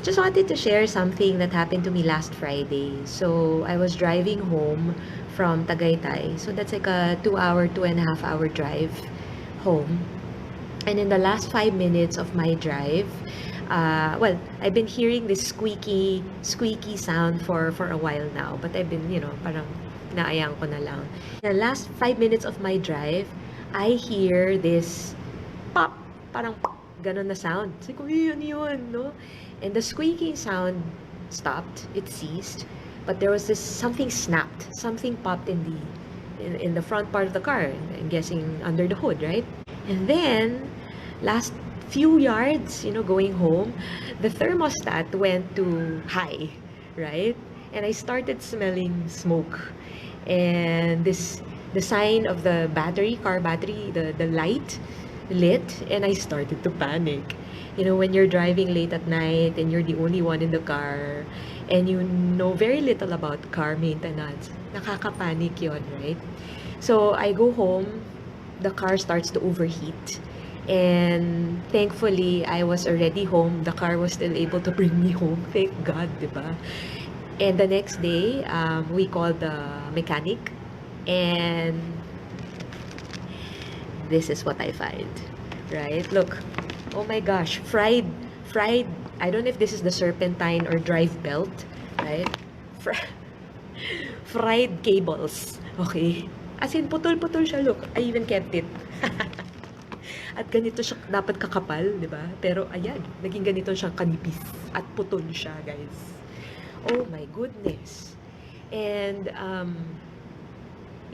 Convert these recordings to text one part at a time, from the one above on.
just wanted to share something that happened to me last Friday. So, I was driving home from Tagaytay. So, that's like a 2 hour, 2.5 hour drive home. And in the last 5 minutes of my drive, well, I've been hearing this squeaky sound for a while now. But I've been, parang naayang ko na lang. In the last 5 minutes of my drive, I hear this pop, parang pop, ganun na sound. Sabi ko, ano yun, no? And the squeaking sound stopped, it ceased, but there was this something snapped, something popped in the front part of the car, I'm guessing under the hood, right? And then, last few yards, going home, the thermostat went to high, right? And I started smelling smoke. And the sign of the car battery, the light lit, and I started to panic. When you're driving late at night and you're the only one in the car and you know very little about car maintenance, nakaka-panic yun, right? So I go home, the car starts to overheat. And thankfully, I was already home. The car was still able to bring me home. Thank God, di ba? And the next day, we called the mechanic. And this is what I find, right? Look, oh my gosh, fried, I don't know if this is the serpentine or drive belt, right? Fr- fried cables, okay? As in, putol-putol siya, look. I even kept it. At ganito siya dapat kakapal, di ba? Pero ayan, naging ganito siya kanipis. At putol siya, guys. Oh my goodness. And,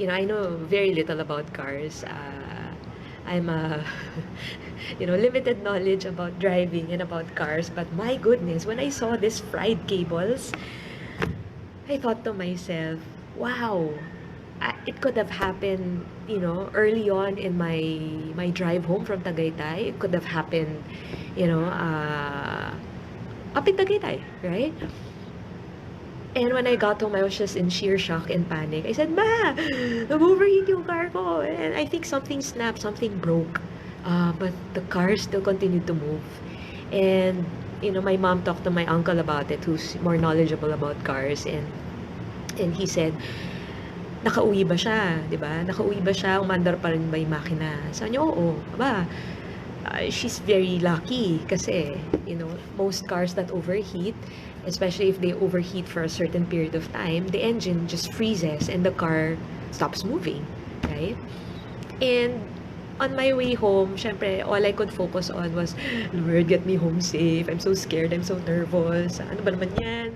I know very little about cars. I'm a, limited knowledge about driving and about cars. But my goodness, when I saw this fried cables, I thought to myself, wow, it could have happened, early on in my drive home from Tagaytay. It could have happened, up in Tagaytay, right? And when I got home, I was just in sheer shock and panic. I said, Ma, nag-overheat yung car ko. And I think something snapped, something broke. But the car still continued to move. And, my mom talked to my uncle about it, who's more knowledgeable about cars. And he said, nakauwi ba siya? Diba? Nakauwi ba siya? Umandar pa rin ba yung makina? Sabi niya, oo. Aba, she's very lucky kasi, most cars that overheat, especially if they overheat for a certain period of time, the engine just freezes and the car stops moving, right? And on my way home, syempre, all I could focus on was, Lord, get me home safe. I'm so scared. I'm so nervous. Ano ba naman yan?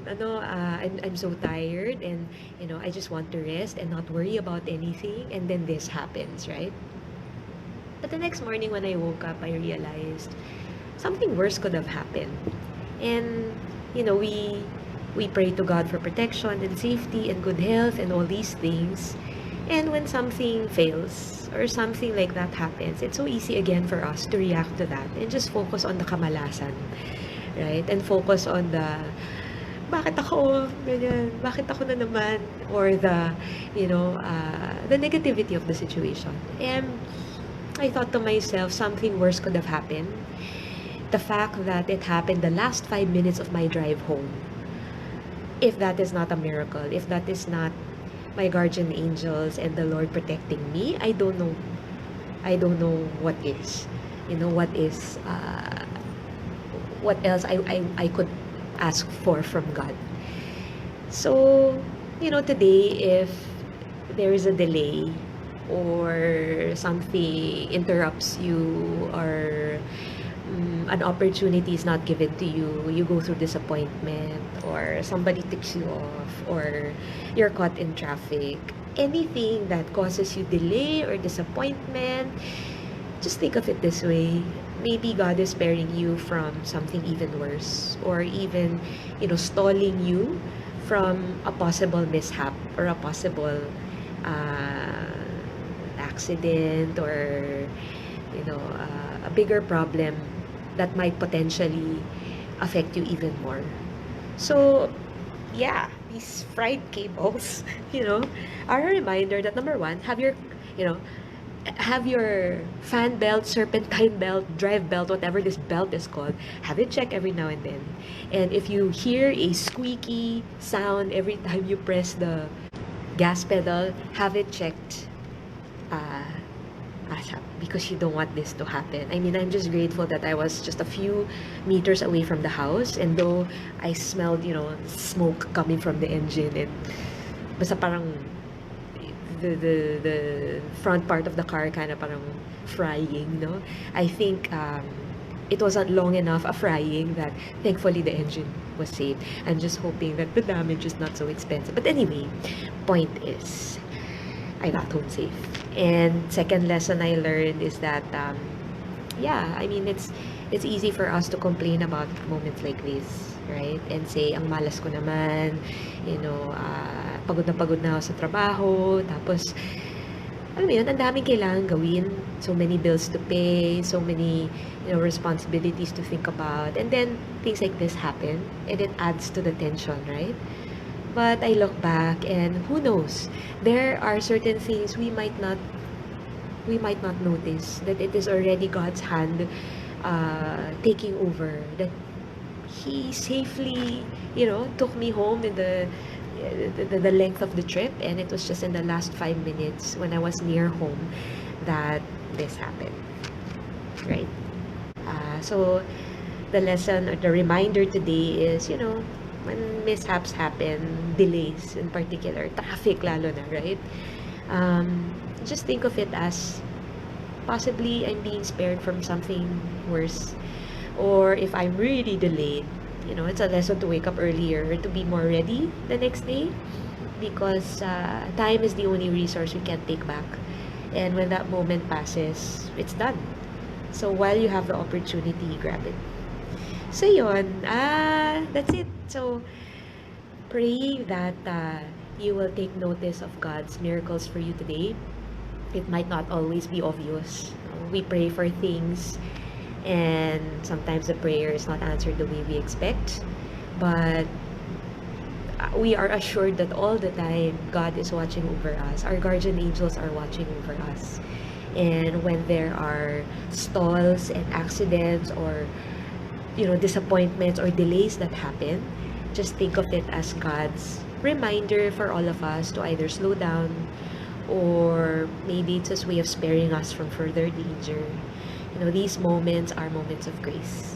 I'm so tired and, I just want to rest and not worry about anything. And then this happens, right? But the next morning when I woke up, I realized something worse could have happened. And, we pray to God for protection and safety and good health and all these things. And when something fails or something like that happens, it's so easy again for us to react to that and just focus on the kamalasan, right? And focus on the, bakit ako, ganyan, bakit ako na naman, or the negativity of the situation. And I thought to myself, something worse could have happened. The fact that it happened the last 5 minutes of my drive home, if that is not a miracle, if that is not my guardian angels and the Lord protecting me, I don't know what is. What else I could ask from God. So, today, if there is a delay or something interrupts you, or an opportunity is not given to you, you go through disappointment, or somebody ticks you off, or you're caught in traffic, anything that causes you delay or disappointment, just think of it this way. Maybe God is sparing you from something even worse, or even, stalling you from a possible mishap or a possible accident, or, a bigger problem that might potentially affect you even more. So, yeah, these fried cables, are a reminder that number one, have your, have your fan belt, serpentine belt, drive belt, whatever this belt is called, have it checked every now and then. And if you hear a squeaky sound every time you press the gas pedal, have it checked uh, ASAP, because you don't want this to happen. I mean, I'm just grateful that I was just a few meters away from the house, and though I smelled, smoke coming from the engine, and basta parang the front part of the car kind of parang frying, no? I think it wasn't long enough a frying that thankfully the engine was saved. I'm just hoping that the damage is not so expensive. But anyway, point is, I got home safe. And second lesson I learned is that, yeah, I mean, it's easy for us to complain about moments like this, right? And say, ang malas ko naman, pagod na ako sa trabaho, tapos, alam mo yun, ang daming kailangan gawin, so many bills to pay, so many, responsibilities to think about, and then things like this happen, and it adds to the tension, right? But I look back, and who knows, there are certain things we might not notice, that it is already God's hand taking over, that He safely, took me home in the length of the trip, and it was just in the last 5 minutes when I was near home that this happened, right? So the lesson or the reminder today is, when mishaps happen, delays in particular, traffic lalo na, right? Just think of it as possibly I'm being spared from something worse. Or if I'm really delayed, it's a lesson to wake up earlier, to be more ready the next day, because time is the only resource we can take back. And when that moment passes, it's done. So while you have the opportunity, grab it. So yun, that's it. So praying that you will take notice of God's miracles for you today. It might not always be obvious. We pray for things, and sometimes the prayer is not answered the way we expect, but we are assured that all the time God is watching over us. Our guardian angels are watching over us. And when there are stalls and accidents, or disappointments or delays that happen, just think of it as God's reminder for all of us to either slow down, or maybe it's His way of sparing us from further danger. These moments are moments of grace.